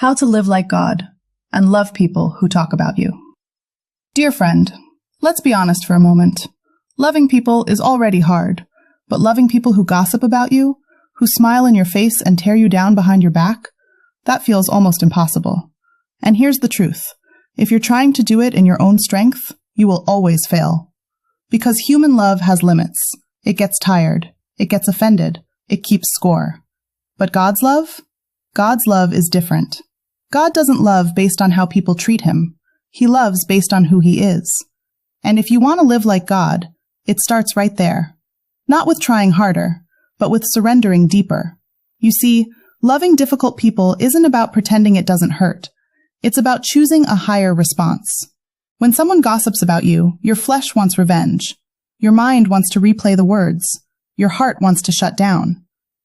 How to live like God and love people who talk about you. Dear friend, let's be honest for a moment. Loving people is already hard, but loving people who gossip about you, who smile in your face and tear you down behind your back, that feels almost impossible. And here's the truth. If you're trying to do it in your own strength, you will always fail. Because human love has limits. It gets tired. It gets offended. It keeps score. But God's love? God's love is different. God doesn't love based on how people treat him. He loves based on who he is. And if you want to live like God, it starts right there. Not with trying harder, but with surrendering deeper. You see, loving difficult people isn't about pretending it doesn't hurt. It's about choosing a higher response. When someone gossips about you, your flesh wants revenge. Your mind wants to replay the words. Your heart wants to shut down.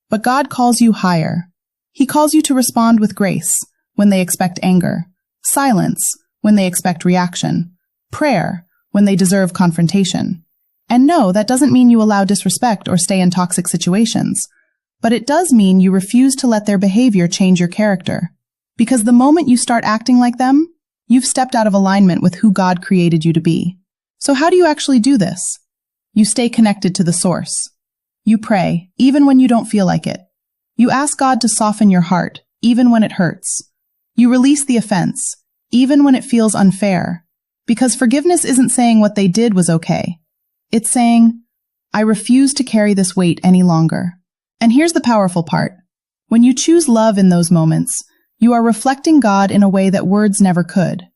But God calls you higher. He calls you to respond with grace when they expect anger, silence when they expect reaction, prayer when they deserve confrontation. And no, that doesn't mean you allow disrespect or stay in toxic situations. But it does mean you refuse to let their behavior change your character. Because the moment you start acting like them, you've stepped out of alignment with who God created you to be. So how do you actually do this? You stay connected to the source. You pray, even when you don't feel like it. You ask God to soften your heart, even when it hurts. You release the offense, even when it feels unfair. Because forgiveness isn't saying what they did was okay. It's saying, I refuse to carry this weight any longer. And here's the powerful part. When you choose love in those moments, you are reflecting God in a way that words never could.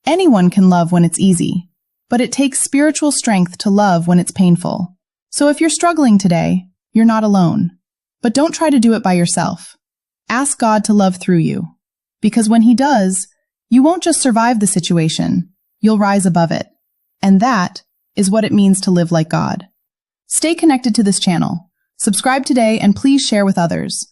Anyone can love when it's easy, but it takes spiritual strength to love when it's painful. So if you're struggling today, you're not alone. But don't try to do it by yourself. Ask God to love through you. Because when he does, you won't just survive the situation, you'll rise above it. And that is what it means to live like God. Stay connected to this channel. Subscribe today and please share with others.